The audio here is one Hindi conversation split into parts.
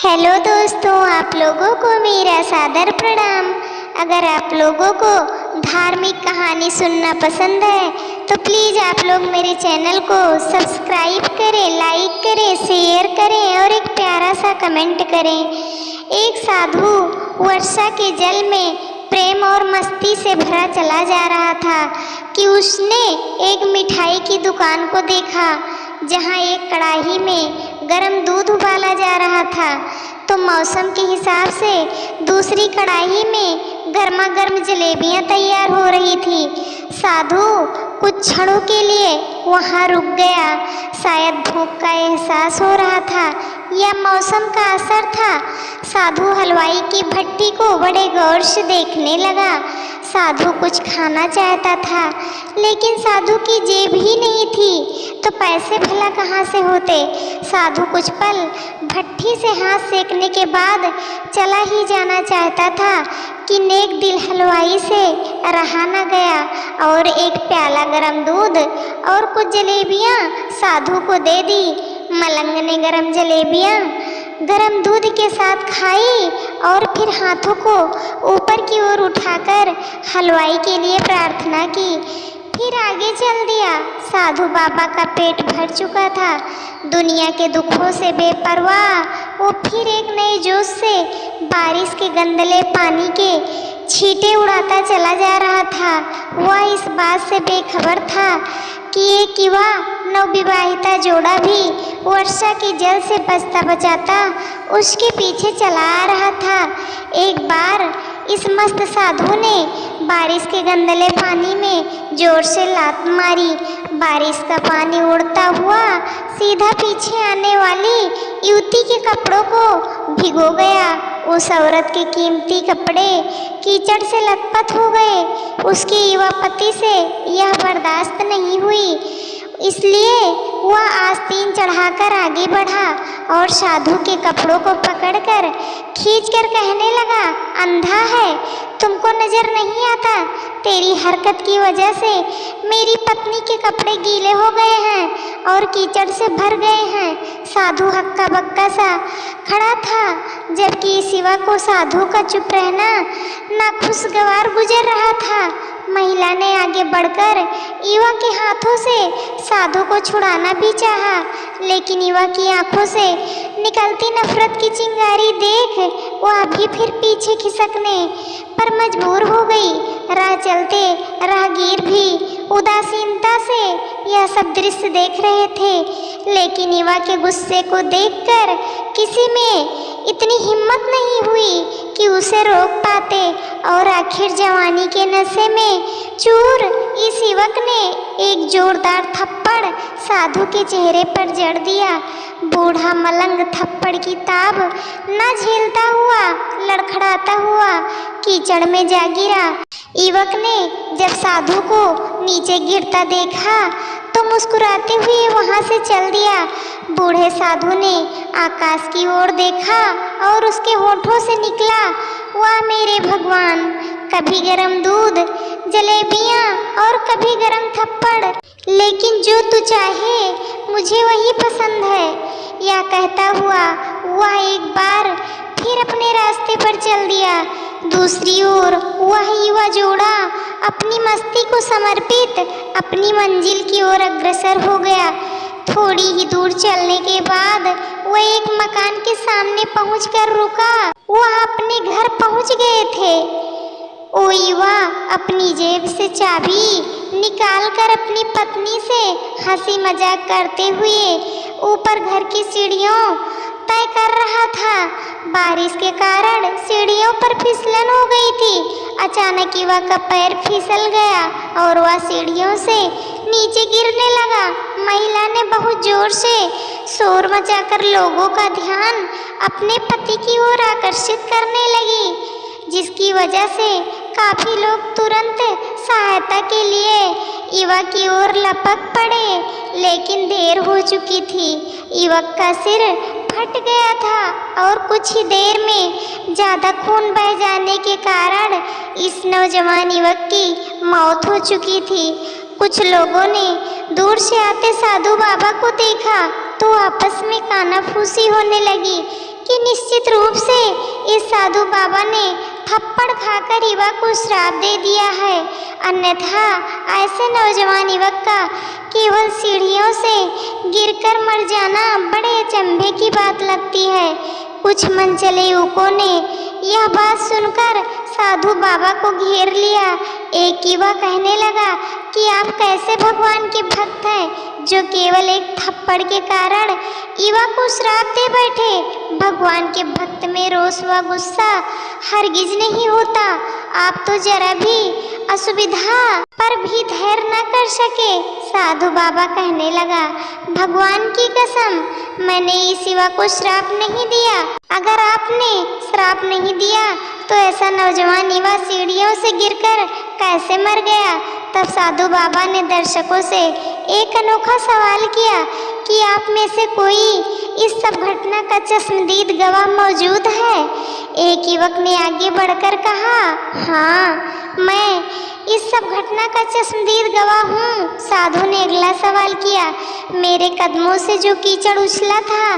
हेलो दोस्तों, आप लोगों को मेरा सादर प्रणाम। अगर आप लोगों को धार्मिक कहानी सुनना पसंद है तो प्लीज़ आप लोग मेरे चैनल को सब्सक्राइब करें, लाइक करें, शेयर करें और एक प्यारा सा कमेंट करें। एक साधु वर्षा के जल में प्रेम और मस्ती से भरा चला जा रहा था कि उसने एक मिठाई की दुकान को देखा जहाँ एक कढ़ाई में गरम दूध उबाला जा रहा था, तो मौसम के हिसाब से दूसरी कढ़ाई में गर्मा गर्म जलेबियाँ तैयार हो रही थी। साधु कुछ क्षणों के लिए वहाँ रुक गया। शायद भूख का एहसास हो रहा था या मौसम का असर था। साधु हलवाई की भट्टी को बड़े गौर से देखने लगा। साधु कुछ खाना चाहता था, लेकिन साधु की जेब ही नहीं थी, तो पैसे भला कहाँ से होते। साधु कुछ पल भट्टी से हाथ सेकने के बाद चला ही जाना चाहता था कि नेक दिल हलवाई से रहा न गया और एक प्याला गरम दूध और कुछ जलेबियाँ साधु को दे दी। मलंग ने गरम जलेबियाँ गरम दूध के साथ खाई और फिर हाथों को ऊपर की ओर उठाकर हलवाई के लिए प्रार्थना की। फिर आगे चल दिया। साधु बाबा का पेट भर चुका था। दुनिया के दुखों से बेपरवाह वो फिर एक नए जोश से बारिश के गंदले पानी के छींटे उड़ाता चला जा रहा था। वह इस बात से बेखबर था कि एक युवा नवविवाहिता जोड़ा भी वर्षा के जल से बचता बचाता उसके पीछे चला आ रहा था। एक बार इस मस्त साधु ने बारिश के गंदले पानी में जोर से लात मारी। बारिश का पानी उड़ता हुआ सीधा पीछे आने वाली युवती के कपड़ों को भिगो गया। उस औरत के कीमती कपड़े कीचड़ से लथपथ हो गए। उसके युवा पति से यह बर्दाश्त नहीं हुई, इसलिए वह आस्तीन चढ़ाकर आगे बढ़ा और साधु के कपड़ों को पकड़कर खींचकर कहने लगा, अंधा है, तुमको नजर नहीं आता? तेरी हरकत की वजह से मेरी पत्नी के कपड़े गीले हो गए हैं और कीचड़ से भर गए हैं। साधु हक्का बक्का सा खड़ा था, जबकि इस युवा को साधु का चुप रहना नाखुशगवार गुजर रहा था। महिला ने आगे बढ़कर युवा के हाथों से साधु को छुड़ाना भी चाहा, लेकिन युवा की आंखों से निकलती नफरत की चिंगारी देख वह भी फिर पीछे खिसकने पर मजबूर हो गई। राह चलते राहगीर भी उदासीनता से यह सब दृश्य देख रहे थे, लेकिन युवा के गुस्से को देखकर किसी में इतनी हिम्मत नहीं हुई कि उसे रोक पाते और आखिर जवानी के नशे में चूर इस युवक ने एक जोरदार थप्पड़ साधु के चेहरे पर जड़ दिया। बूढ़ा मलंग थप्पड़ की ताब न झेलता हुआ लड़खड़ाता हुआ कीचड़ में जा गिरा। युवक ने जब साधु को नीचे गिरता देखा तो मुस्कुराते हुए वहां से चल दिया। बूढ़े साधु ने आकाश की ओर देखा और उसके होठों से निकला, वाह मेरे भगवान, कभी गरम दूध जलेबियाँ और कभी गरम थप्पड़, लेकिन जो तू चाहे मुझे वही पसंद है। यह कहता हुआ वह एक बार फिर अपने रास्ते पर चल दिया। दूसरी ओर वह युवा जोड़ा अपनी मस्ती को समर्पित अपनी मंजिल की ओर अग्रसर हो गया। थोड़ी ही दूर चलने के बाद वह एक मकान के सामने पहुंचकर रुका। वह अपने घर पहुंच गए थे। ओ युवा अपनी जेब से चाबी निकालकर अपनी पत्नी से हंसी मजाक करते हुए ऊपर घर की सीढ़ियों तय कर रहा था। बारिश के कारण सीढ़ियों पर फिसलन हो गई थी। अचानक युवा का पैर फिसल गया और वह सीढ़ियों से नीचे गिरने लगा। महिला ने बहुत जोर से शोर मचाकर लोगों का ध्यान अपने पति की ओर आकर्षित करने लगी, जिसकी वजह से काफी लोग तुरंत सहायता के लिए युवक की ओर लपक पड़े, लेकिन देर हो चुकी थी। युवक का सिर फट गया था और कुछ ही देर में ज़्यादा खून बह जाने के कारण इस नौजवान युवक की मौत हो चुकी थी। कुछ लोगों ने दूर से आते साधु बाबा को देखा तो आपस में कानाफूसी होने लगी कि निश्चित निश्चित रूप से इस साधु बाबा ने थप्पड़ खाकर युवक को श्राप दे दिया है, अन्यथा ऐसे नौजवान युवक का केवल सीढ़ियों से गिरकर मर जाना बड़े अचंभे की बात लगती है। कुछ मनचले युवकों ने यह बात सुनकर साधु बाबा को घेर लिया। एक युवा कहने लगा कि आप कैसे भगवान के भक्त हैं जो केवल एक थप्पड़ के कारण युवा को श्राप दे बैठे। भगवान के भक्त में रोष व गुस्सा हरगिज नहीं होता। आप तो जरा भी असुविधा पर भी धैर्य न कर सके। साधु बाबा कहने लगा, भगवान की कसम, मैंने इस युवा को श्राप नहीं दिया। अगर आपने श्राप नहीं दिया तो ऐसा नौजवान युवा सीढ़ियों से गिरकर कैसे मर गया। तब साधु बाबा ने दर्शकों से एक अनोखा सवाल किया कि आप में से कोई इस सब घटना का चश्मदीद गवाह मौजूद है। एक युवक ने आगे बढ़कर कहा, हाँ, मैं इस सब घटना का चश्मदीद गवाह हूँ। साधु ने अगला सवाल किया, मेरे कदमों से जो कीचड़ उछला था,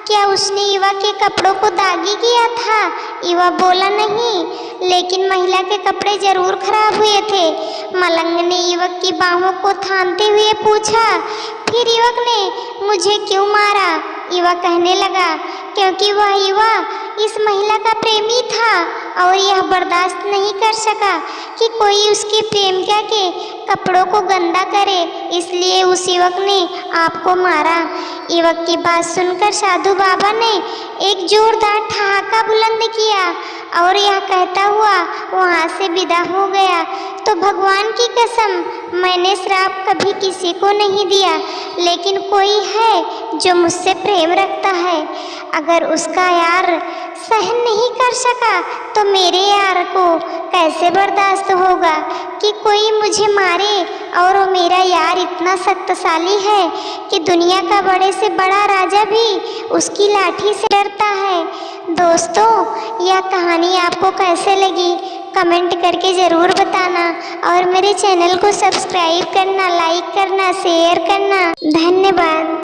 क्या उसने युवा के कपड़ों को दागी किया था? युवा बोला, नहीं, लेकिन महिला के कपड़े जरूर खराब हुए थे। मलंग ने युवक की बाहों को थामते हुए पूछा, फिर युवक ने मुझे क्यों मारा? युवा कहने लगा, क्योंकि वह युवा इस महिला का प्रेमी था और यह बर्दाश्त नहीं कर सका कि कोई उसके प्रेमिका के कपड़ों को गंदा करे, इसलिए उस युवक ने आपको मारा। युवक की बात सुनकर साधु बाबा ने एक जोरदार ठहाका बुलंद किया और यह कहता हुआ वहाँ से विदा हो गया। तो भगवान की कसम, मैंने श्राप कभी किसी को नहीं दिया, लेकिन कोई है जो मुझसे प्रेम रखता है। अगर उसका यार सहन नहीं कर सका तो मेरे यार को कैसे बर्दाश्त होगा कि कोई मुझे मारे। और वो मेरा यार इतना शक्तिशाली है कि दुनिया का बड़े से बड़ा राजा भी उसकी लाठी से डरता है। दोस्तों, यह कहानी आपको कैसे लगी कमेंट करके ज़रूर बताना और मेरे चैनल को सब्सक्राइब करना, लाइक करना, शेयर करना। धन्यवाद।